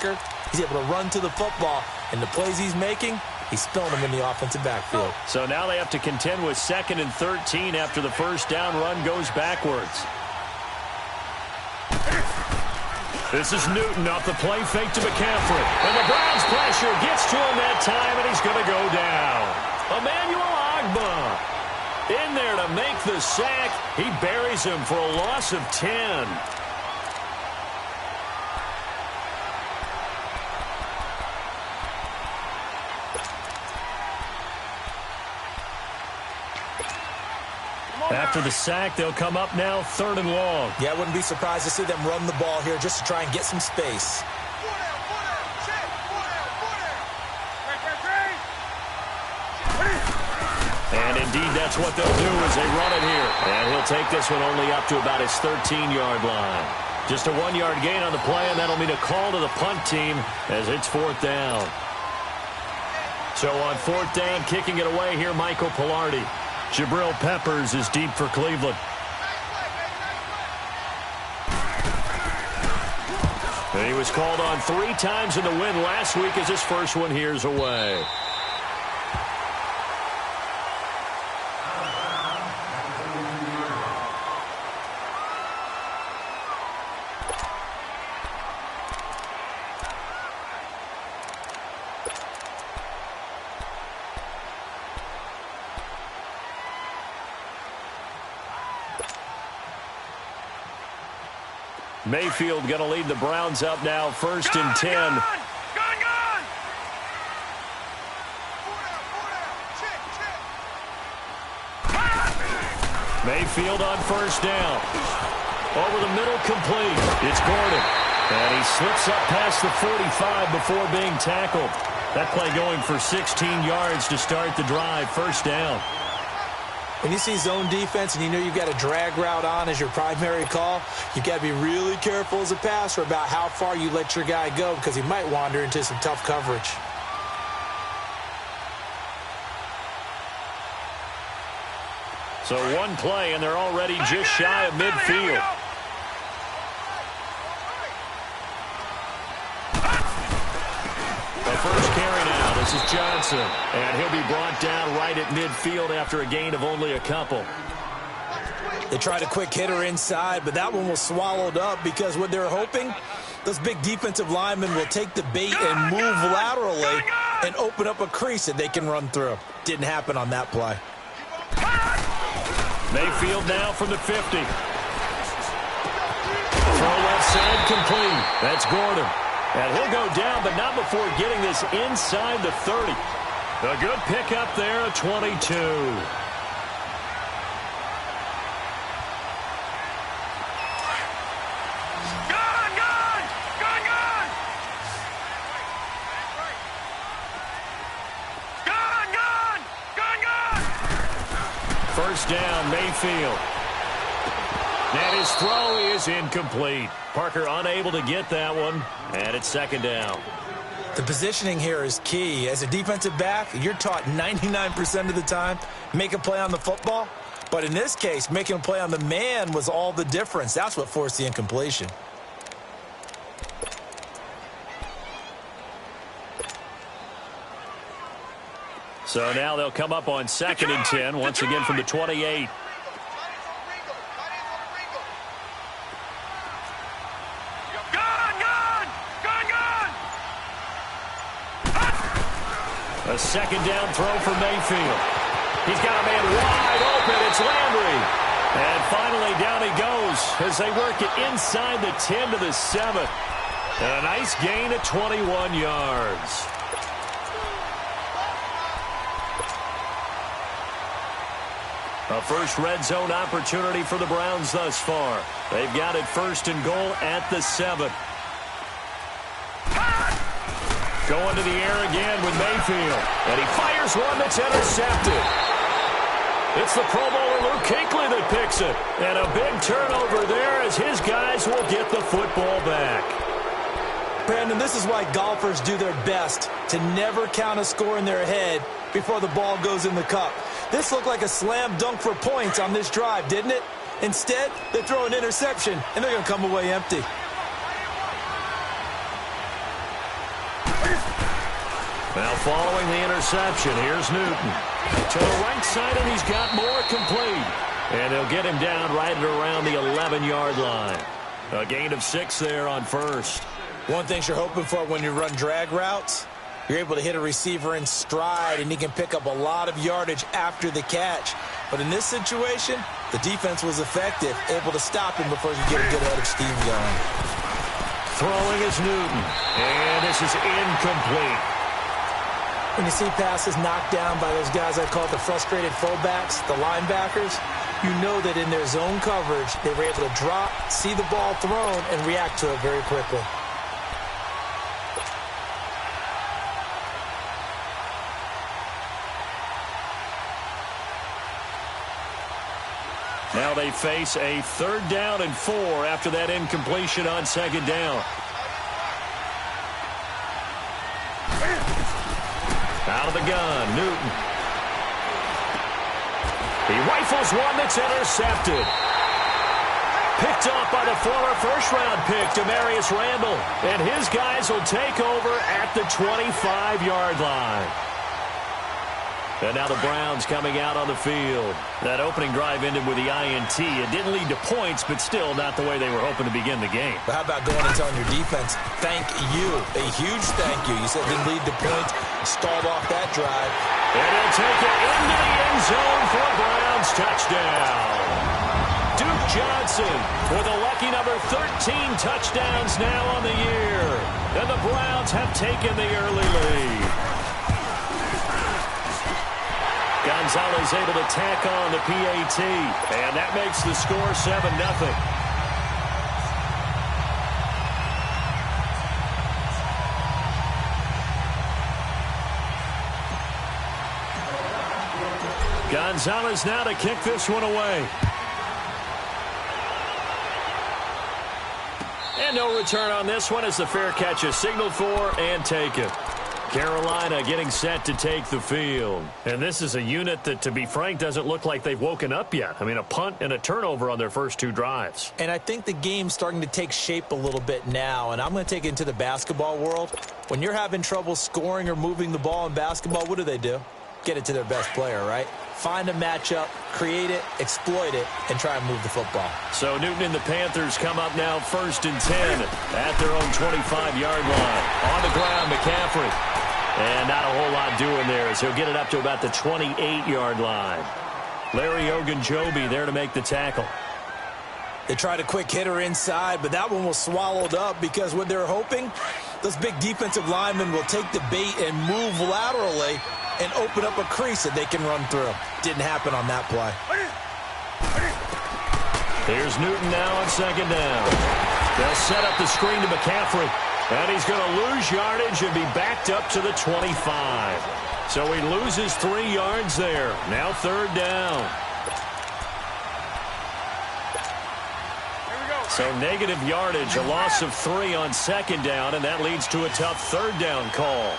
playmaker. He's able to run to the football, and the plays he's making, he's spilling them in the offensive backfield. So now they have to contend with 2nd and 13 after the first down run goes backwards. This is Newton off the play fake to McCaffrey. And the Browns pressure gets to him that time, and he's going to go down. Emmanuel Ogbah in there to make the sack. He buries him for a loss of 10. After the sack, they'll come up now 3rd and long. Yeah, I wouldn't be surprised to see them run the ball here just to try and get some space. And indeed, that's what they'll do as they run it here. And he'll take this one only up to about his 13-yard line. Just a 1-yard gain on the play, and that'll mean a call to the punt team as it's 4th down. So on 4th down, kicking it away here, Michael Pilardi. Jabril Peppers is deep for Cleveland. And he was called on 3 times in the win last week as his first one here's away. Mayfield going to lead the Browns up now, 1st and 10. Mayfield on 1st down. Over the middle, complete. It's Gordon. And he slips up past the 45 before being tackled. That play going for 16 yards to start the drive, 1st down. When you see zone defense and you know you've got a drag route on as your primary call, you've got to be really careful as a passer about how far you let your guy go because he might wander into some tough coverage. So 1 play, and they're already just shy of midfield. The first carry now. This is Johnson. And he'll be brought down right at midfield after a gain of only a couple. They tried a quick hitter inside, but that one was swallowed up because what they're hoping, those big defensive linemen will take the bait and move laterally and open up a crease that they can run through. Didn't happen on that play. Mayfield now from the 50. Throw left side complete. That's Gordon. And he'll go down, but not before getting this inside the 30. A good pickup there at 22. First down, Mayfield. And his throw is incomplete. Parker unable to get that one, and it's 2nd down. The positioning here is key. As a defensive back, you're taught 99% of the time, make a play on the football. But in this case, making a play on the man was all the difference. That's what forced the incompletion. So now they'll come up on 2nd and 10, once again from the 28. A 2nd down throw for Mayfield. He's got a man wide open. It's Landry. And finally down he goes as they work it inside the 10 to the 7. And a nice gain at 21 yards. A first red zone opportunity for the Browns thus far. They've got it 1st and goal at the 7. Going to the air again with Mayfield. And he fires one that's intercepted. It's the Pro Bowler Luke Kuechly that picks it. And a big turnover there as his guys will get the football back. Brandon, this is why golfers do their best to never count a score in their head before the ball goes in the cup. This looked like a slam dunk for points on this drive, didn't it? Instead, they throw an interception, and they're going to come away empty. Now following the interception, here's Newton. To the right side, and he's got more complete. And they'll get him down right at around the 11-yard line. A gain of 6 there on first. One thing you're hoping for when you run drag routes, you're able to hit a receiver in stride, and he can pick up a lot of yardage after the catch. But in this situation, the defense was effective, able to stop him before he could get a good head of steam going. Throwing is Newton, and this is incomplete. When you see passes knocked down by those guys I call the frustrated fullbacks, the linebackers, you know that in their zone coverage, they were able to drop, see the ball thrown, and react to it very quickly. Now they face a 3rd down and 4 after that incompletion on 2nd down. Out of the gun, Newton. He rifles one that's intercepted. Picked off by the former first-round pick, Demarius Randall. And his guys will take over at the 25-yard line. And now the Browns coming out on the field. That opening drive ended with the INT. It didn't lead to points, but still not the way they were hoping to begin the game. But how about going and telling your defense, thank you, a huge thank you. You said didn't lead to points, stalled off that drive. And he'll take it into the end zone for a Browns touchdown. Duke Johnson with a lucky number 13 touchdowns now on the year. And the Browns have taken the early lead. Gonzalez able to tack on the PAT, and that makes the score 7-0. Gonzalez now to kick this one away. And no return on this one as the fair catch is signaled for and taken. Carolina getting set to take the field. And this is a unit that, to be frank, doesn't look like they've woken up yet. I mean, a punt and a turnover on their first 2 drives. And I think the game's starting to take shape a little bit now, and I'm going to take it into the basketball world. When you're having trouble scoring or moving the ball in basketball, what do? Get it to their best player, right? Find a matchup, create it, exploit it, and try and move the football. So Newton and the Panthers come up now 1st and 10 at their own 25-yard line. On the ground, McCaffrey. And not a whole lot doing there as he'll get it up to about the 28-yard line. Larry Ogunjobi there to make the tackle. They tried a quick hitter inside, but that one was swallowed up because what they're hoping, those big defensive linemen will take the bait and move laterally and open up a crease that they can run through. Didn't happen on that play. Here's Newton now on 2nd down. They'll set up the screen to McCaffrey. And he's going to lose yardage and be backed up to the 25. So he loses 3 yards there. Now 3rd down. Here we go. So negative yardage, a loss of 3 on 2nd down, and that leads to a tough 3rd down call.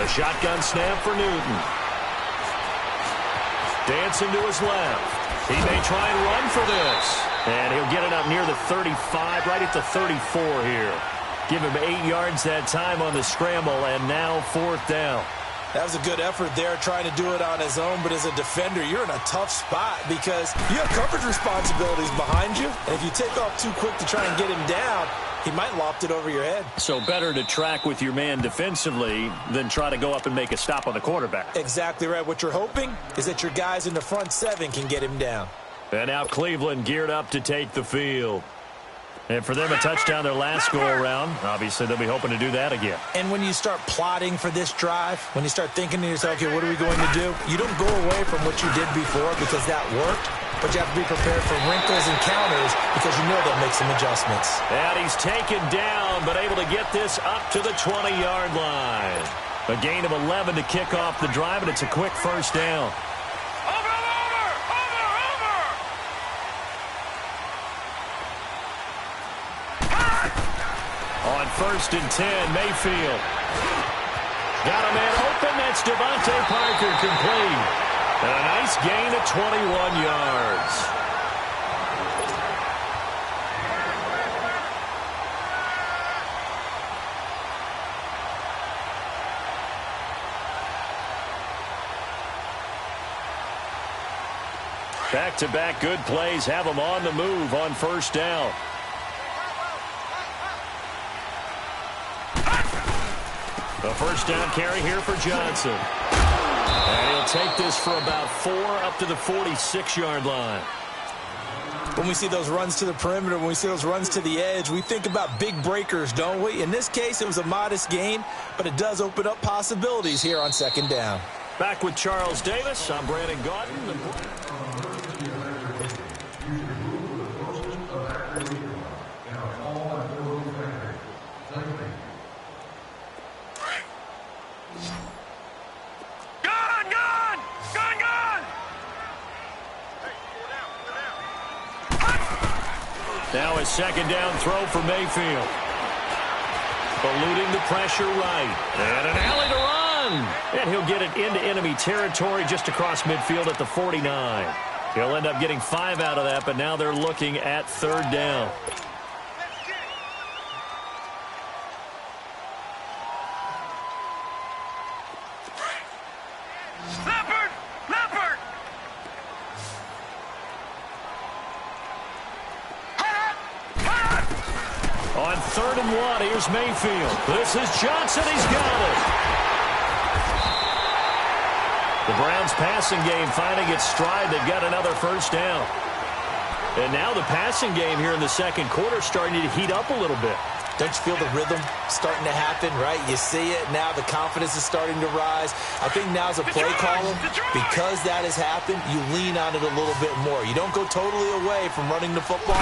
A shotgun snap for Newton. Dancing to his left. He may try and run for this. And he'll get it up near the 35, right at the 34 here. Give him 8 yards that time on the scramble, and now 4th down. That was a good effort there, trying to do it on his own. But as a defender, you're in a tough spot because you have coverage responsibilities behind you. And if you take off too quick to try and get him down, he might loft it over your head. So better to track with your man defensively than try to go up and make a stop on the quarterback. Exactly right. What you're hoping is that your guys in the front 7 can get him down. And now Cleveland geared up to take the field. And for them, a touchdown their last go-around. Obviously, they'll be hoping to do that again. And when you start plotting for this drive, when you start thinking to yourself, okay, what are we going to do? You don't go away from what you did before because that worked, but you have to be prepared for wrinkles and counters because you know they'll make some adjustments. And he's taken down, but able to get this up to the 20-yard line. A gain of 11 to kick off the drive, and it's a quick 1st down. On 1st and 10, Mayfield. Got a man open. That's Devontae Parker complete. And a nice gain of 21 yards. Back-to-back good plays have them on the move on first down. The first down carry here for Johnson. And he'll take this for about 4 up to the 46-yard line. When we see those runs to the perimeter, when we see those runs to the edge, we think about big breakers, don't we? In this case, it was a modest gain, but it does open up possibilities here on second down. Back with Charles Davis. I'm Brandon Gaudin. Now a second down throw for Mayfield. Eluding the pressure right. And an alley to run. And he'll get it into enemy territory just across midfield at the 49. He'll end up getting 5 out of that, but now they're looking at third down. On 3rd and 1, here's Mayfield. This is Johnson. He's got it. The Browns' passing game finding its stride. They've got another first down. And now the passing game here in the second quarter starting to heat up a little bit. Don't you feel the rhythm starting to happen, right? You see it now. The confidence is starting to rise. I think now's a play caller. Because that has happened, you lean on it a little bit more. You don't go totally away from running the football,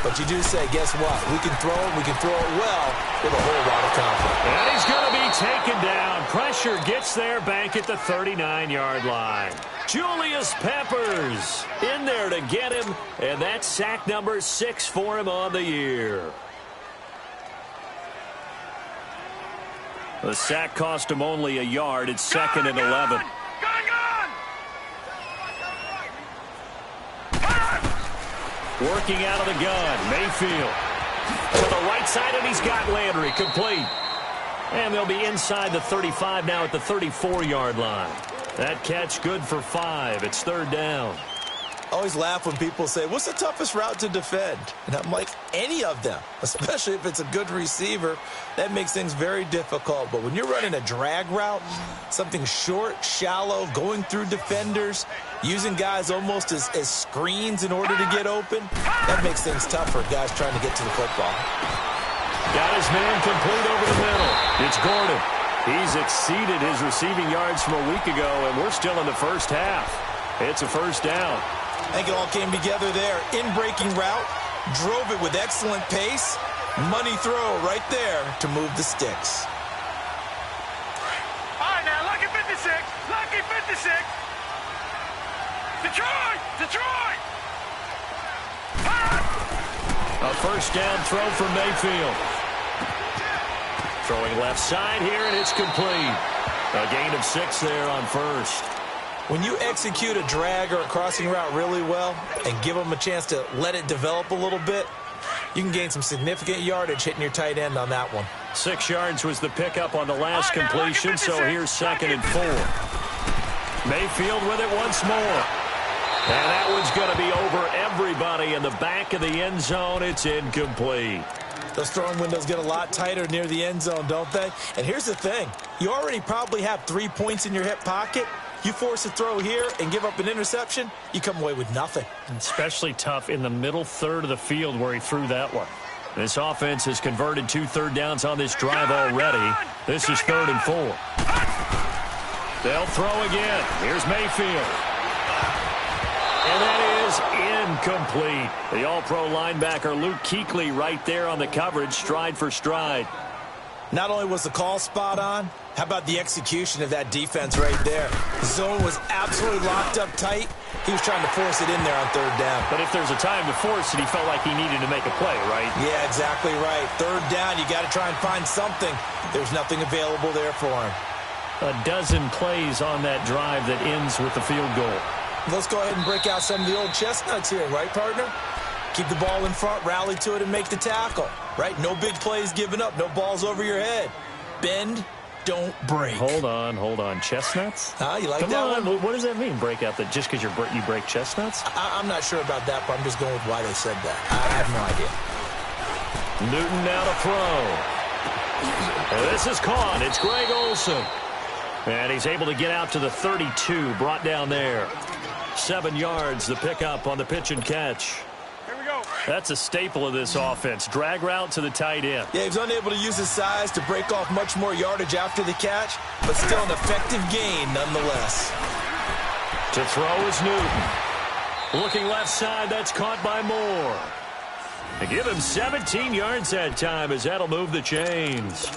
but you do say, guess what? We can throw it. We can throw it well with a whole lot of confidence. And he's going to be taken down. Pressure gets there back at the 39-yard line. Julius Peppers in there to get him, and that's sack number 6 for him on the year. The sack cost him only a yard. It's 2nd and 11. Working out of the gun, Mayfield. To the right side, and he's got Landry complete. And they'll be inside the 35 now at the 34-yard line. That catch good for 5. It's 3rd down. I always laugh when people say, what's the toughest route to defend? And I'm like, any of them, especially if it's a good receiver. That makes things very difficult. But when you're running a drag route, something short, shallow, going through defenders, using guys almost as screens in order to get open, that makes things tough for guys trying to get to the football. Got his man complete over the middle. It's Gordon. He's exceeded his receiving yards from a week ago, and we're still in the first half. It's a first down. I think it all came together there. In-breaking route, drove it with excellent pace. Money throw right there to move the sticks. All right, now, lucky 56. Lucky 56. Detroit! Detroit! A first down throw for Mayfield. Throwing left side here, and it's complete. A gain of 6 there on first. When you execute a drag or a crossing route really well and give them a chance to let it develop a little bit, you can gain some significant yardage hitting your tight end on that one. 6 yards was the pickup on the last completion, so here's 2nd and 4. Mayfield with it once more. And that one's going to be over everybody in the back of the end zone. It's incomplete. Those throwing windows get a lot tighter near the end zone, don't they? And here's the thing. You already probably have 3 points in your hip pocket. You force a throw here and give up an interception, you come away with nothing. Especially tough in the middle third of the field where he threw that one. This offense has converted 2 third downs on this drive already. This is 3rd and 4. They'll throw again. Here's Mayfield. And that is incomplete. The all-pro linebacker Luke Kuechly right there on the coverage, stride for stride. Not only was the call spot on, how about the execution of that defense right there? The zone was absolutely locked up tight. He was trying to force it in there on 3rd down. But if there's a time to force it, he felt like he needed to make a play, right? Yeah, exactly right. 3rd down, you got to try and find something. There's nothing available there for him. A dozen plays on that drive that ends with the field goal. Let's go ahead and break out some of the old chestnuts here, right, partner? Keep the ball in front, rally to it, and make the tackle, right? No big plays given up, no balls over your head. Bend, don't break. Hold on. Chestnuts? You like Come that on. one? What does that mean, break out just because you break chestnuts? I'm not sure about that, but I'm just going with why they said that. I have no idea. Newton now to throw. And this is caught. It's Greg Olsen. And he's able to get out to the 32, brought down there. 7 yards, the pickup on the pitch and catch. Here we go. That's a staple of this offense. Drag route to the tight end. Yeah, he was unable to use his size to break off much more yardage after the catch, but still an effective gain nonetheless. To throw is Newton. Looking left side, that's caught by Moore. They give him 17 yards that time as that'll move the chains.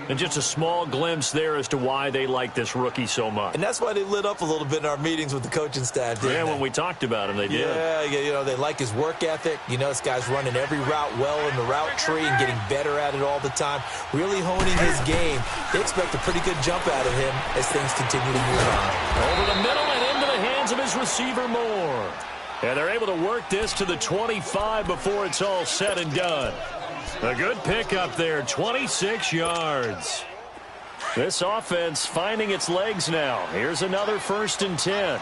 And just a small glimpse there as to why they like this rookie so much. And that's why they lit up a little bit in our meetings with the coaching staff, didn't they? When we talked about him, they did. Yeah, they like his work ethic. This guy's running every route well in the route tree and getting better at it all the time, really honing his game. They expect a pretty good jump out of him as things continue to move on. Over the middle and into the hands of his receiver, Moore. And they're able to work this to the 25 before it's all said and done. A good pickup there, 26 yards. This offense finding its legs now. Here's another 1st and 10.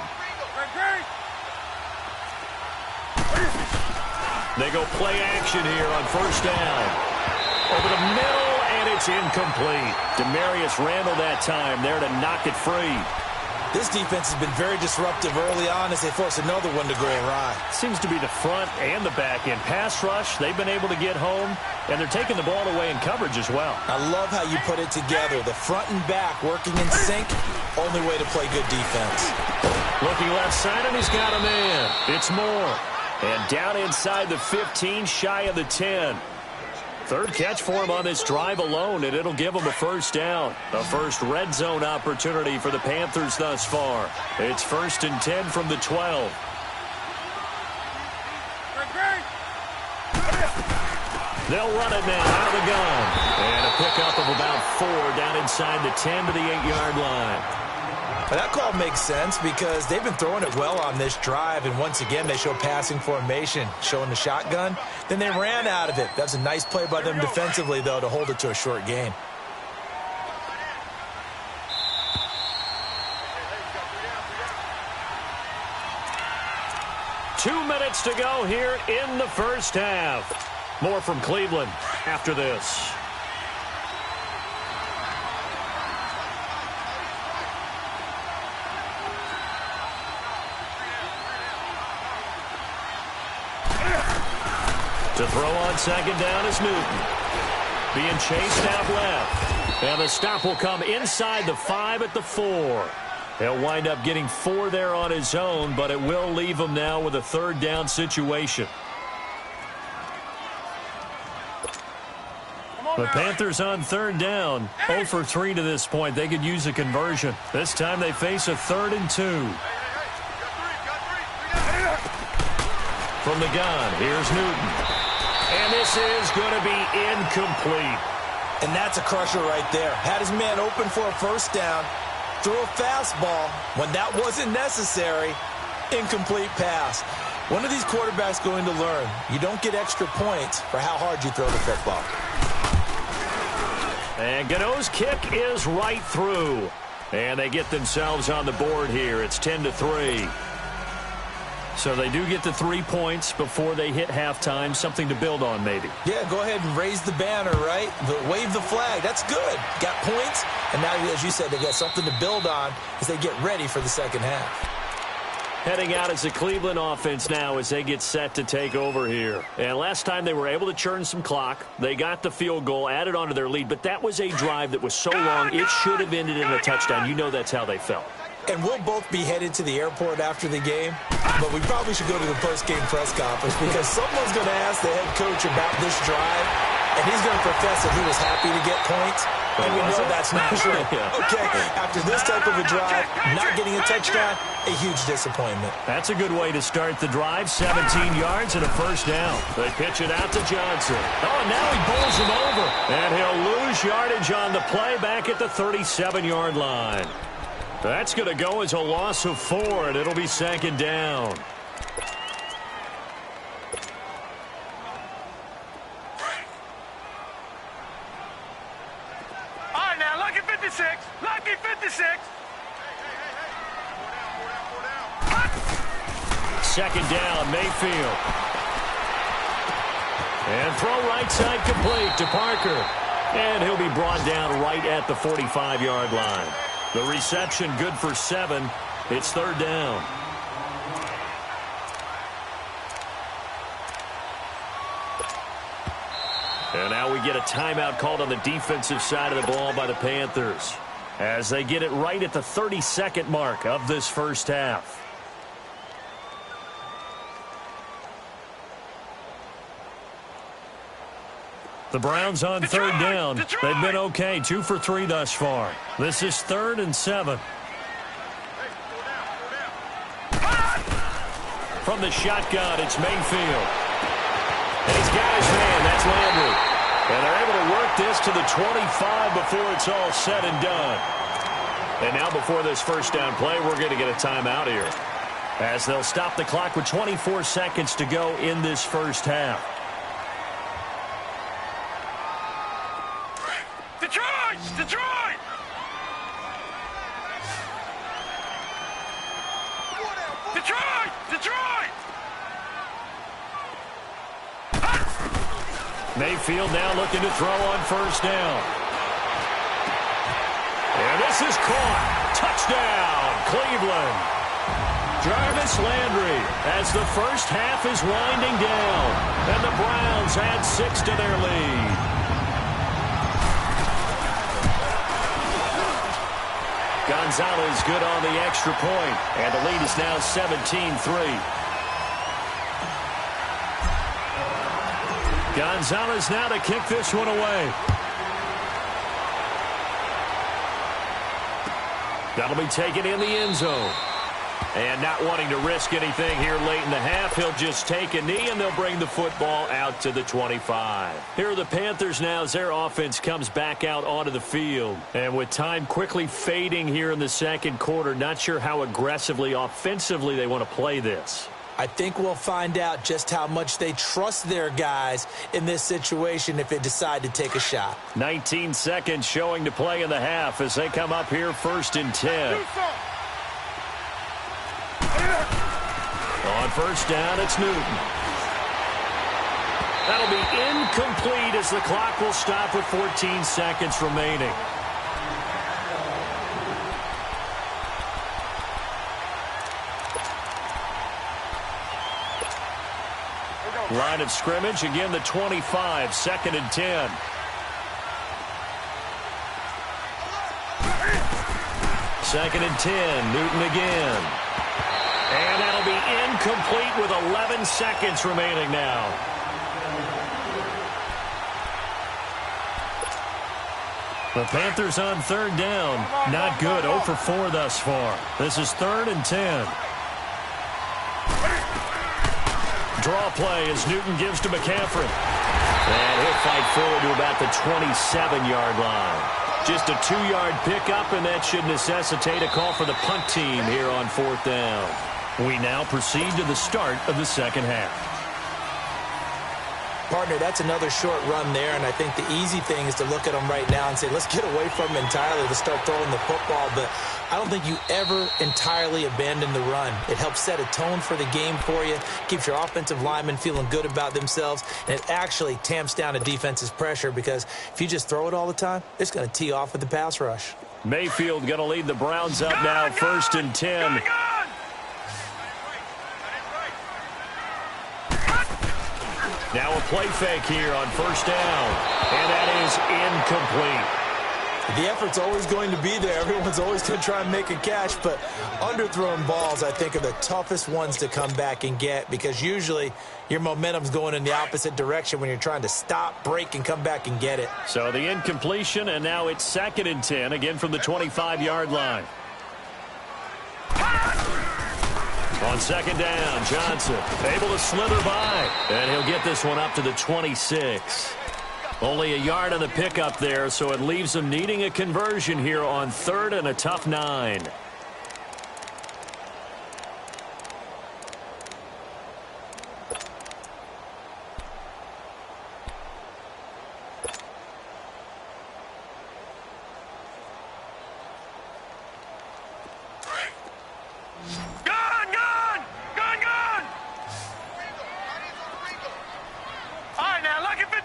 They go play action here on 1st down. Over the middle, and it's incomplete. Demarius Randall that time there to knock it free. This defense has been very disruptive early on as they force another one to go awry. Seems to be the front and the back end. Pass rush, they've been able to get home, and they're taking the ball away in coverage as well. I love how you put it together. The front and back working in sync, only way to play good defense. Looking left side, and he's got a man. It's Moore. And down inside the 15, shy of the 10. 3rd catch for him on this drive alone, and it'll give him a 1st down. A first red zone opportunity for the Panthers thus far. It's 1st and 10 from the 12. They'll run it now out of the gun. And a pickup of about 4 down inside the 10 to the 8-yard line. Well, that call makes sense because they've been throwing it well on this drive, and once again they show passing formation, showing the shotgun. Then they ran out of it. That's a nice play by them defensively, though, to hold it to a short gain. Two minutes to go here in the 1st half. More from Cleveland after this. To throw on 2nd down is Newton. Being chased out left. And the stop will come inside the 5 at the 4. He'll wind up getting 4 there on his own, but it will leave him now with a 3rd down situation. The Panthers on 3rd down. 0 for 3 to this point. They could use a conversion. This time they face a 3rd and 2. From the gun, here's Newton. And this is going to be incomplete. And that's a crusher right there. Had his man open for a 1st down. Threw a fastball when that wasn't necessary. Incomplete pass. One of these quarterbacks going to learn. You don't get extra points for how hard you throw the football. And Gano's kick is right through. And they get themselves on the board here. It's 10-3. So they do get the 3 points before they hit halftime. Something to build on, maybe. Yeah, go ahead and raise the banner, right? Wave the flag. That's good. Got points. And now, as you said, they got something to build on as they get ready for the 2nd half. Heading out as the Cleveland offense now as they get set to take over here. And last time they were able to churn some clock. They got the field goal, added on to their lead. But that was a drive that was so long, it should have ended in a touchdown. You know that's how they felt. And we'll both be headed to the airport after the game, but we probably should go to the post-game press conference because someone's going to ask the head coach about this drive, and he's going to profess that he was happy to get points, and we know that's not true. Okay, after this type of a drive, not getting a touchdown, a huge disappointment. That's a good way to start the drive, 17 yards and a 1st down. They pitch it out to Johnson. Oh, and now he bowls him over, and he'll lose yardage on the play back at the 37-yard line. That's going to go as a loss of 4, and it'll be 2nd down. All right, now, look at 56. 56. Lucky 56. Second down, Mayfield. And throw right side complete to Parker. And he'll be brought down right at the 45-yard line. The reception good for 7. It's third down. And now we get a timeout called on the defensive side of the ball by the Panthers, as they get it right at the 30-second mark of this first half. The Browns on third down. They've been okay, 2 for 3 thus far. This is 3rd and 7. From the shotgun, it's Mayfield. And he's got his man. That's Landry. And they're able to work this to the 25 before it's all said and done. And now before this first down play, we're going to get a timeout here, as they'll stop the clock with 24 seconds to go in this first half. Detroit! Detroit! Detroit! Detroit! Mayfield now looking to throw on first down. And this is caught. Touchdown, Cleveland. Jarvis Landry, as the first half is winding down, and the Browns add 6 to their lead. Gonzalez good on the extra point, and the lead is now 17-3. Gonzalez now to kick this one away. That'll be taken in the end zone. And not wanting to risk anything here late in the half, he'll just take a knee, and they'll bring the football out to the 25. Here are the Panthers now as their offense comes back out onto the field. And with time quickly fading here in the second quarter, not sure how aggressively, offensively they want to play this. I think we'll find out just how much they trust their guys in this situation if they decide to take a shot. 19 seconds showing to play in the half as they come up here 1st and 10. On first down, it's Newton. That'll be incomplete as the clock will stop with 14 seconds remaining. Line of scrimmage, again the 25, 2nd and 10. Second and 10, Newton again. And that'll be incomplete with 11 seconds remaining now. The Panthers on third down. Not good, 0 for 4 thus far. This is 3rd and 10. Draw play as Newton gives to McCaffrey. And he'll fight forward to about the 27-yard line. Just a 2-yard pickup, and that should necessitate a call for the punt team here on 4th down. We now proceed to the start of the second half. Partner, that's another short run there, and I think the easy thing is to look at them right now and say, let's get away from them entirely. Let's start throwing the football, but I don't think you ever entirely abandon the run. It helps set a tone for the game for you, keeps your offensive linemen feeling good about themselves, and it actually tamps down a defense's pressure because if you just throw it all the time, it's going to tee off with the pass rush. Mayfield going to lead the Browns up now, 1st and 10. Now a play fake here on first down, and that is incomplete. The effort's always going to be there. Everyone's always going to try and make a catch, but underthrown balls, I think, are the toughest ones to come back and get because usually your momentum's going in the opposite direction when you're trying to stop, break, and come back and get it. So the incompletion, and now it's 2nd and 10, again from the 25-yard line. On 2nd down, Johnson able to slither by, and he'll get this one up to the 26. Only a yard on the pickup there, so it leaves them needing a conversion here on 3rd and a tough 9.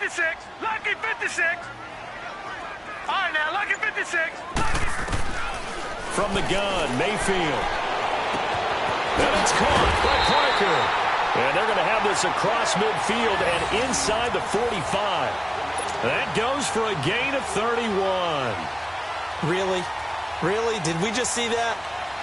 56. Lucky 56. All right, now, lucky 56. From the gun, Mayfield. And it's caught by Parker. And they're going to have this across midfield and inside the 45. That goes for a gain of 31. Really? Really? Did we just see that?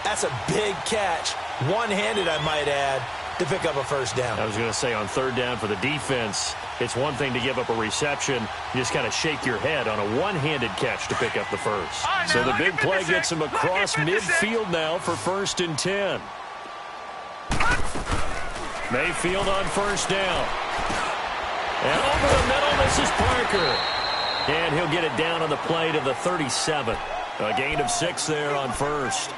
That's a big catch. One-handed, I might add, to pick up a first down. I was going to say on third down for the defense, it's one thing to give up a reception. You just kind of shake your head on a one-handed catch to pick up the first. Right, so the big play 56. gets him across midfield now for 1st and 10. Mayfield on first down. And over the middle, this is Parker. And he'll get it down on the play to the 37. A gain of 6 there on first.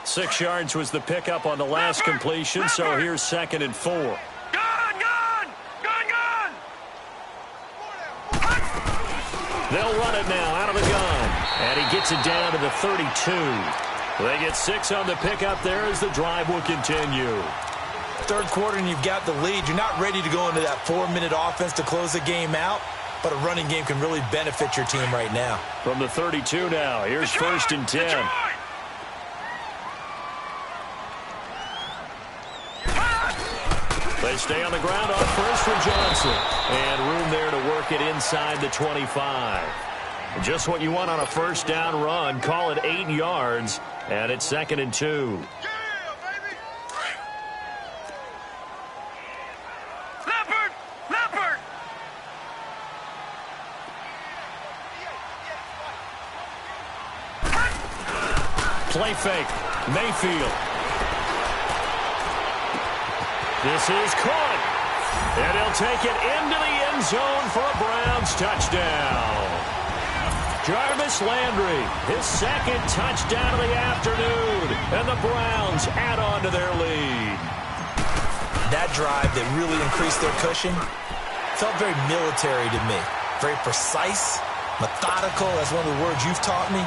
Six yards was the pickup on the last completion, so here's 2nd and 4. Gun! They'll run it now out of the gun. And he gets it down to the 32. They get 6 on the pickup there as the drive will continue. Third quarter and you've got the lead. You're not ready to go into that 4-minute offense to close the game out, but a running game can really benefit your team right now. From the 32 now, here's 1st and 10. Detroit! They stay on the ground on first for Johnson. And room there to work it inside the 25. Just what you want on a first down run. Call it 8 yards. And it's 2nd and 2. Leopard! Play fake. Mayfield. This is caught. And he'll take it into the end zone for a Browns touchdown. Jarvis Landry, his 2nd touchdown of the afternoon. And the Browns add on to their lead. That drive that really increased their cushion felt very military to me. Very precise, methodical. That's one of the words you've taught me.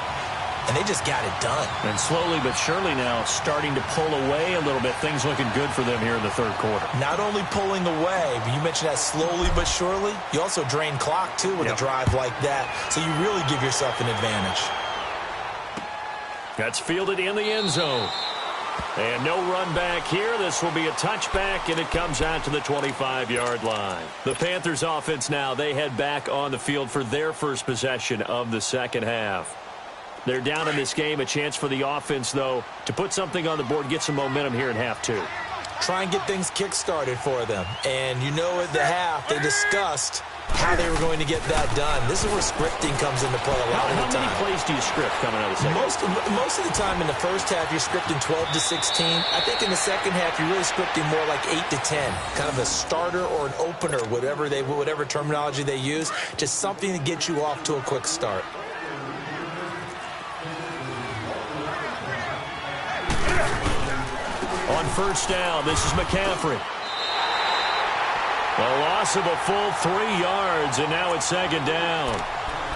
And they just got it done. And slowly but surely now starting to pull away a little bit. Things looking good for them here in the third quarter. Not only pulling away, but you mentioned that slowly but surely. You also drain clock, too, with a drive like that. So you really give yourself an advantage. That's fielded in the end zone. And no run back here. This will be a touchback, and it comes out to the 25-yard line. The Panthers offense now, they head back on the field for their first possession of the second half. They're down in this game. A chance for the offense, though, to put something on the board, get some momentum here in half 2. Try and get things kick-started for them. And you know at the half, they discussed how they were going to get that done. This is where scripting comes into play a lot of the time. How many plays do you script coming out of the second? Most of the time in the first half, you're scripting 12 to 16. I think in the second half, you're really scripting more like 8 to 10. Kind of a starter or an opener, whatever terminology they use. Just something to get you off to a quick start. On first down, this is McCaffrey. A loss of a full 3 yards, and now it's 2nd down.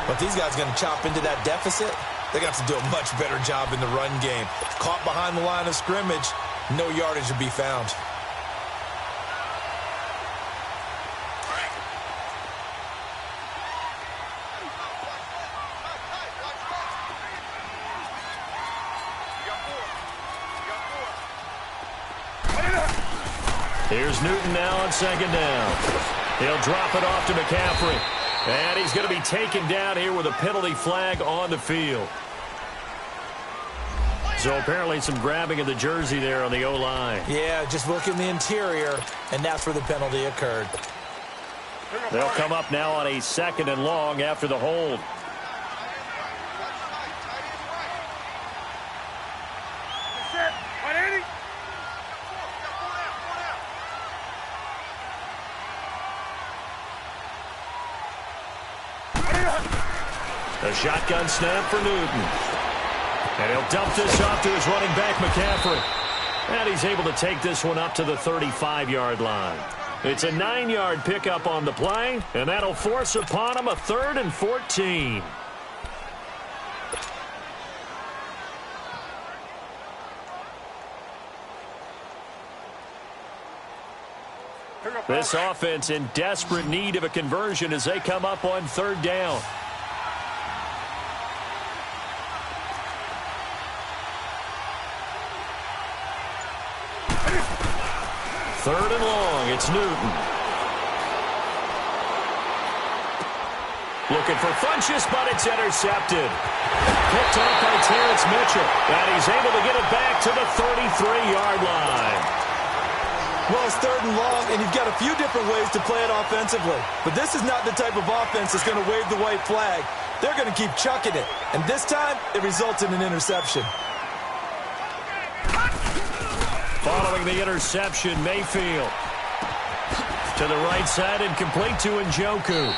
But these guys are going to chop into that deficit. They're going to have to do a much better job in the run game. Caught behind the line of scrimmage, no yardage to be found. Here's Newton now on 2nd down. He'll drop it off to McCaffrey. And he's going to be taken down here with a penalty flag on the field. So apparently some grabbing of the jersey there on the O-line. Yeah, just look in the interior, and that's where the penalty occurred. They'll come up now on a 2nd and long after the hold. A shotgun snap for Newton. And he'll dump this off to his running back, McCaffrey. And he's able to take this one up to the 35-yard line. It's a 9-yard pickup on the play, and that'll force upon him a 3rd and 14. This offense in desperate need of a conversion as they come up on third down. Third and long, it's Newton. Looking for Funchess, but it's intercepted. Picked off by Terrence Mitchell, and he's able to get it back to the 33-yard line. Well, it's third and long, and you've got a few different ways to play it offensively. But this is not the type of offense that's going to wave the white flag. They're going to keep chucking it. And this time, it results in an interception. Following the interception, Mayfield to the right side and complete to Njoku.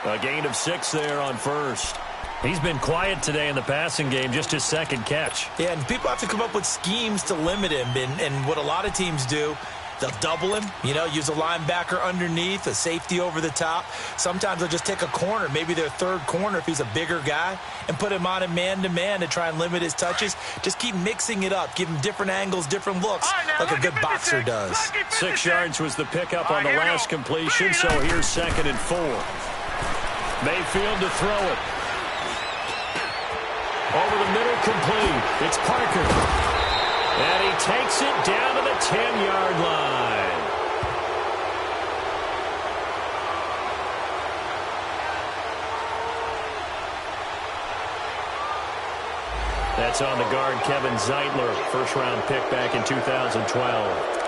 A gain of 6 there on first. He's been quiet today in the passing game, just his second catch. Yeah, and people have to come up with schemes to limit him. And what a lot of teams do, they'll double him, use a linebacker underneath, a safety over the top. Sometimes they'll just take a corner, maybe their third corner if he's a bigger guy, and put him on a man-to-man to try and limit his touches. Just keep mixing it up, give him different angles, different looks, like a good boxer does. 6 yards was the pickup on the last completion, so here's 2nd and 4. Mayfield to throw it. Over the middle, complete. It's Parker. And he takes it down to the 10-yard line. That's on the guard, Kevin Zeitler. First-round pick back in 2012.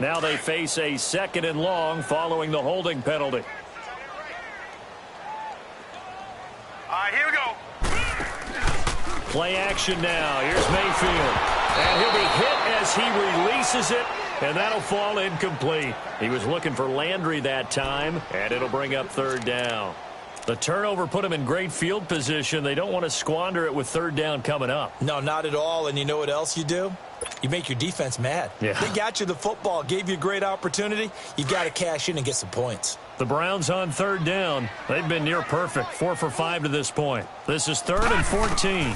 Now they face a 2nd and long following the holding penalty. All right, here we go. Play action now. Here's Mayfield. And he'll be hit as he releases it, and that'll fall incomplete. He was looking for Landry that time, and it'll bring up third down. The turnover put him in great field position. They don't want to squander it with third down coming up. No, not at all. And you know what else you do? You make your defense mad. Yeah. They got you the football, gave you a great opportunity. You got to cash in and get some points. The Browns on third down. They've been near perfect, 4 for 5 to this point. This is 3rd and 14.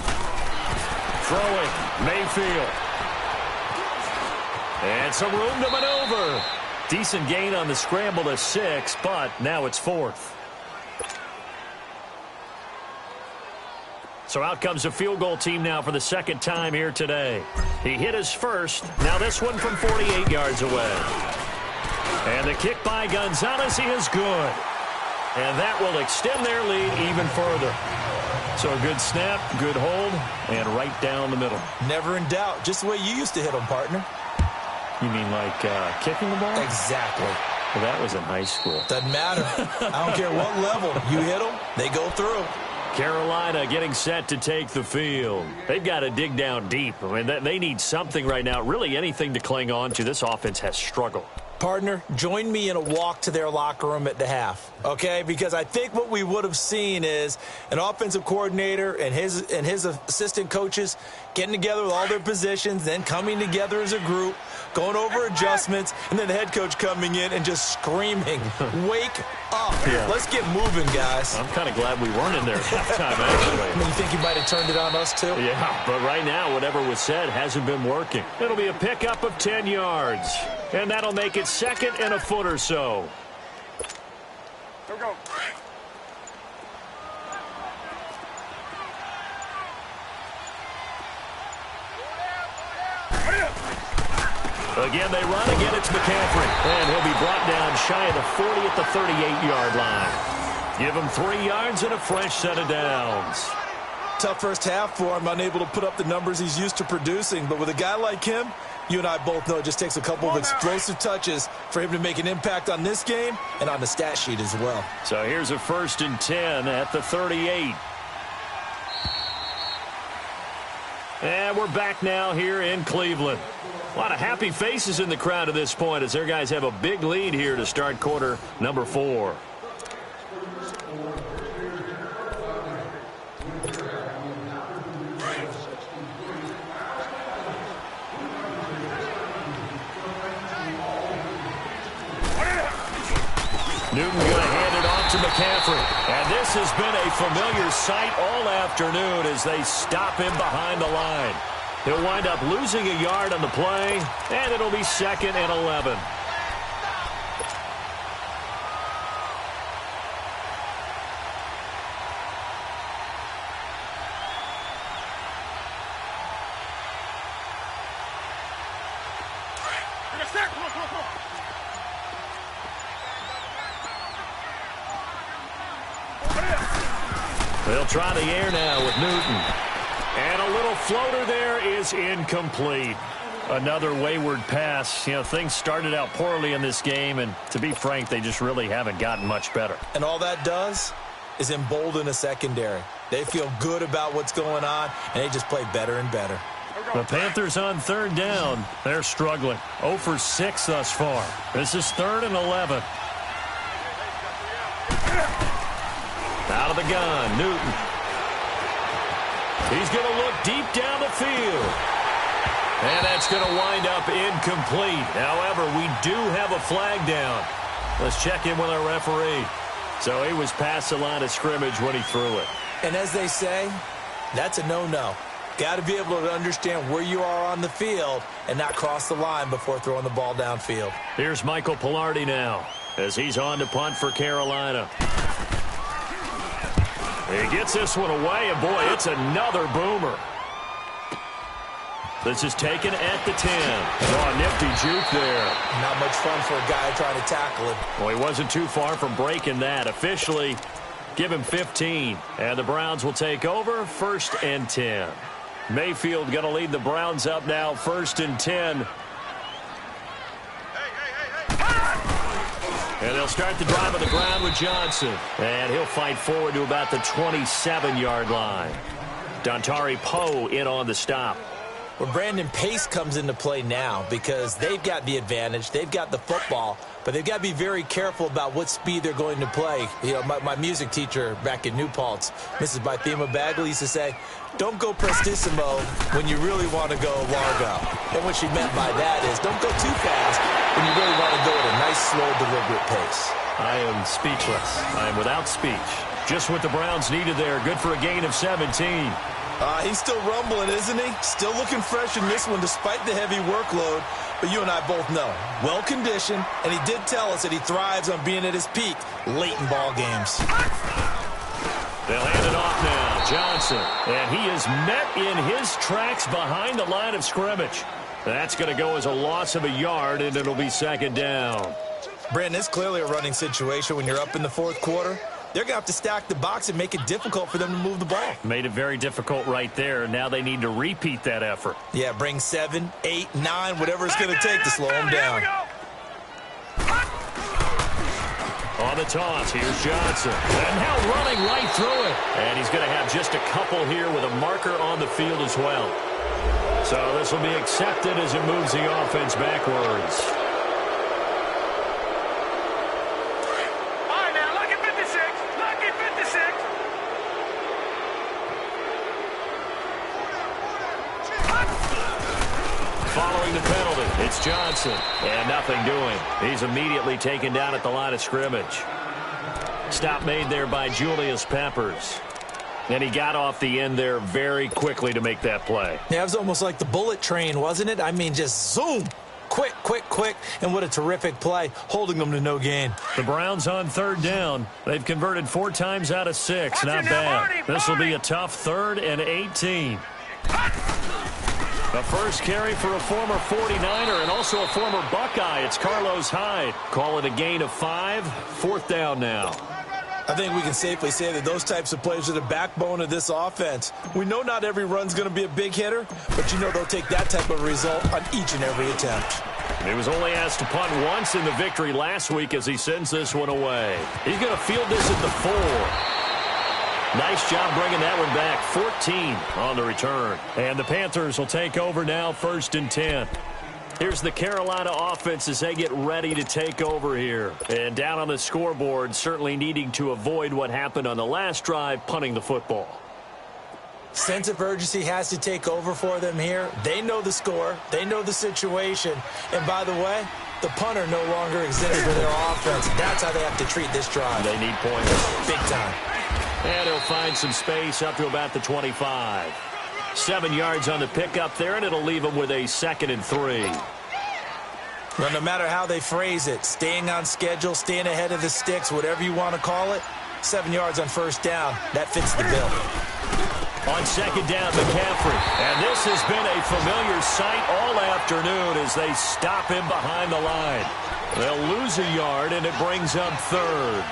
Throwing, Mayfield. And some room to maneuver. Decent gain on the scramble to 6, but now it's 4th. So out comes a field goal team now for the 2nd time here today. He hit his first. Now this one from 48 yards away. And the kick by Gonzalez, he is good. And that will extend their lead even further. So a good snap, good hold, and right down the middle. Never in doubt. Just the way you used to hit them, partner. You mean like kicking the ball? Exactly. Well, that was in high school. Doesn't matter. I don't care what level. You hit them, they go through. Carolina getting set to take the field. They've got to dig down deep. I mean, they need something right now, really anything to cling on to. This offense has struggled. Partner, join me in a walk to their locker room at the half, okay? Because I think what we would have seen is an offensive coordinator and his assistant coaches getting together with all their positions, then coming together as a group, going over adjustments, and then the head coach coming in and just screaming, wake up. Yeah. Let's get moving, guys. I'm kind of glad we weren't in there at halftime, actually. I mean, you think you might have turned it on us, too? Yeah, but right now, whatever was said hasn't been working. It'll be a pickup of 10 yards, and that'll make it 2nd and a foot or so. Here we go. Again, they run. Again, it's McCaffrey. And he'll be brought down shy of the 40 at the 38-yard line. Give him 3 yards and a fresh set of downs. Tough first half for him, unable to put up the numbers he's used to producing. But with a guy like him, you and I both know it just takes a couple of explosive touches for him to make an impact on this game and on the stat sheet as well. So here's a 1st and 10 at the 38. And we're back now here in Cleveland. A lot of happy faces in the crowd at this point as their guys have a big lead here to start quarter number 4. Newton going to hand it off to McCaffrey. And this has been a familiar sight all afternoon as they stop him behind the line. He'll wind up losing a yard on the play, and it'll be 2nd and 11. They'll try the air now with Newton. And a little floater there is incomplete. Another wayward pass. You know, things started out poorly in this game, and to be frank, they just really haven't gotten much better. And all that does is embolden a secondary. They feel good about what's going on, and they just play better and better. The Panthers on 3rd down. They're struggling. 0 for 6 thus far. This is 3rd and 11. Out of the gun, Newton. He's going to look deep down the field. And that's going to wind up incomplete. However, we do have a flag down. Let's check in with our referee. So he was past the line of scrimmage when he threw it. And as they say, that's a no-no. Got to be able to understand where you are on the field and not cross the line before throwing the ball downfield. Here's Michael Pilardi now as he's on to punt for Carolina. He gets this one away, and boy, it's another boomer. This is taken at the 10. Oh, a nifty juke there. Not much fun for a guy trying to tackle him. Well, he wasn't too far from breaking that. Officially, give him 15. And the Browns will take over 1st and 10. Mayfield going to lead the Browns up now 1st and 10. And they'll start the drive on the ground with Johnson. And he'll fight forward to about the 27-yard line. Dontari Poe in on the stop. Well, Brandon Pace comes into play now because they've got the advantage. They've got the football, but they've got to be very careful about what speed they're going to play. You know, my music teacher back in New Paltz, Mrs. Bythema Bagley, used to say, don't go prestissimo when you really want to go largo. And what she meant by that is don't go too fast when you really want to go at a nice, slow, deliberate pace. I am speechless. I am without speech. Just what the Browns needed there. Good for a gain of 17. He's still rumbling, isn't he? Still looking fresh in this one despite the heavy workload. But you and I both know, well-conditioned, and he did tell us that he thrives on being at his peak late in ball games. They'll hand it off now. Johnson. And he is met in his tracks behind the line of scrimmage. That's going to go as a loss of a yard, and it'll be 2nd down. Brandon, it's clearly a running situation when you're up in the 4th quarter. They're going to have to stack the box and make it difficult for them to move the ball. Made it very difficult right there. Now they need to repeat that effort. Yeah, bring 7, 8, 9, whatever it's going to take to slow them down. On the toss, here's Johnson. And now running right through it. And he's going to have just a couple here with a marker on the field as well. So this will be accepted as it moves the offense backwards. Following the penalty, it's Johnson. And nothing doing. He's immediately taken down at the line of scrimmage. Stop made there by Julius Peppers. And he got off the end there very quickly to make that play. Yeah, it was almost like the bullet train, wasn't it? I mean, just zoom. Quick, quick, quick. And what a terrific play, holding them to no gain. The Browns on 3rd down. They've converted 4 times out of 6. Not bad. This will be a tough 3rd and 18. The first carry for a former 49er and also a former Buckeye. It's Carlos Hyde. Call it a gain of 5. 4th down now. I think we can safely say that those types of plays are the backbone of this offense. We know not every run's going to be a big hitter, but you know they'll take that type of result on each and every attempt. He was only asked to punt once in the victory last week as he sends this one away. He's going to field this at the 4. Nice job bringing that one back. 14 on the return. And the Panthers will take over now 1st and 10. Here's the Carolina offense as they get ready to take over here. And down on the scoreboard, certainly needing to avoid what happened on the last drive, punting the football. Sense of urgency has to take over for them here. They know the score. They know the situation. And by the way, the punter no longer exists for their offense. That's how they have to treat this drive. They need points. Big time. And he'll find some space up to about the 25. 7 yards on the pickup there, and it'll leave him with a 2nd and 3. Well, no matter how they phrase it, staying on schedule, staying ahead of the sticks, whatever you want to call it, 7 yards on first down, that fits the bill. On 2nd down, McCaffrey. And this has been a familiar sight all afternoon as they stop him behind the line. They'll lose a yard, and it brings up 3rd.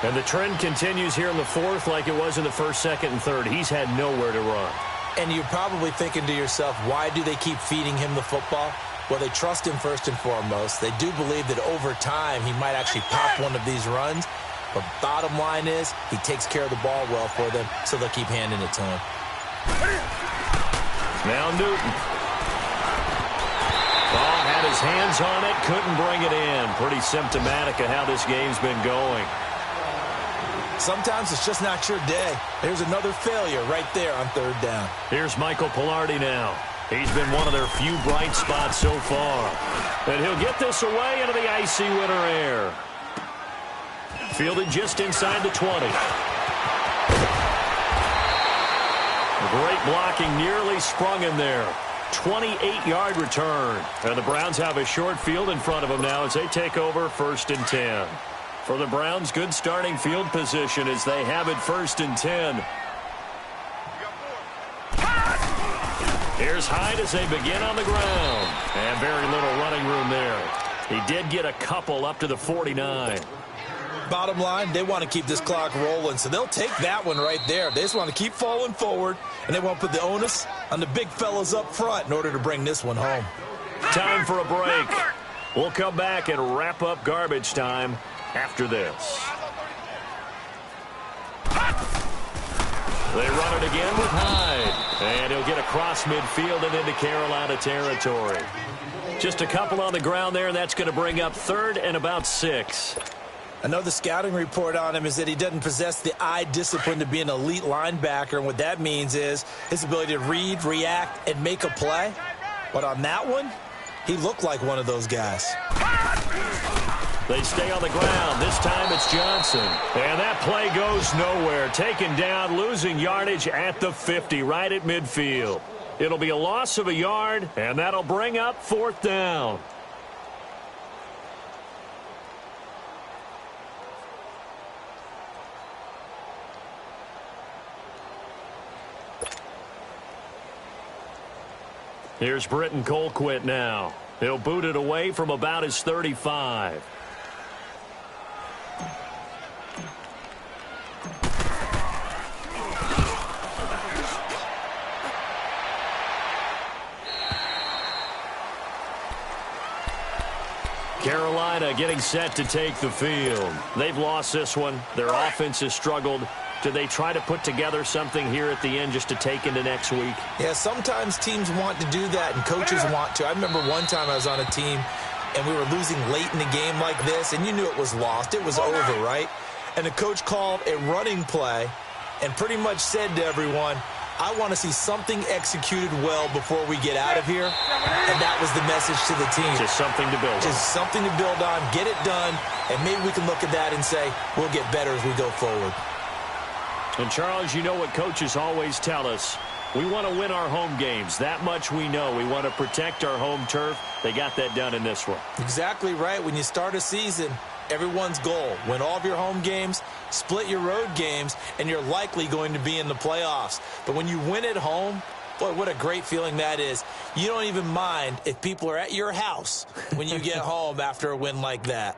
And the trend continues here in the 4th like it was in the 1st, 2nd, and 3rd. He's had nowhere to run. And you're probably thinking to yourself, why do they keep feeding him the football? Well, they trust him first and foremost. They do believe that over time he might actually pop one of these runs. But bottom line is he takes care of the ball well for them, so they'll keep handing it to him. Now Newton. Ball had his hands on it, couldn't bring it in. Pretty symptomatic of how this game's been going. Sometimes it's just not your day. There's another failure right there on 3rd down. Here's Michael Pilardi now. He's been one of their few bright spots so far. And he'll get this away into the icy winter air. Fielded just inside the 20. Great blocking, nearly sprung him there. 28-yard return. And the Browns have a short field in front of them now as they take over 1st and 10. For the Browns, good starting field position as they have it 1st and 10. Here's Hyde as they begin on the ground. And very little running room there. He did get a couple up to the 49. Bottom line, they want to keep this clock rolling, so they'll take that one right there. They just want to keep falling forward, and they won't put the onus on the big fellas up front in order to bring this one home. Time for a break. We'll come back and wrap up garbage time after this. They run it again with Hyde, and he'll get across midfield and into Carolina territory. Just a couple on the ground there, and that's going to bring up 3rd and about 6. I know the scouting report on him is that he doesn't possess the eye discipline to be an elite linebacker, and what that means is his ability to read, react, and make a play. But on that one, he looked like one of those guys. They stay on the ground. This time it's Johnson. And that play goes nowhere. Taken down, losing yardage at the 50, right at midfield. It'll be a loss of a yard, and that'll bring up 4th down. Here's Britton Colquitt now. He'll boot it away from about his 35. Carolina getting set to take the field. They've lost this one. Their offense has struggled. Do they try to put together something here at the end just to take into next week? Yeah, sometimes teams want to do that, and coaches want to. I remember one time I was on a team, and we were losing late in the game like this, and you knew it was lost. It was over, right? And the coach called a running play and pretty much said to everyone, I want to see something executed well before we get out of here. And that was the message to the team. Just something to build on. Just something to build on, get it done, and maybe we can look at that and say, we'll get better as we go forward. And, Charles, you know what coaches always tell us. We want to win our home games. That much we know. We want to protect our home turf. They got that done in this one. Exactly right. When you start a season, everyone's goal, win all of your home games, split your road games, and you're likely going to be in the playoffs. But when you win at home, boy, what a great feeling that is. You don't even mind if people are at your house when you get home after a win like that.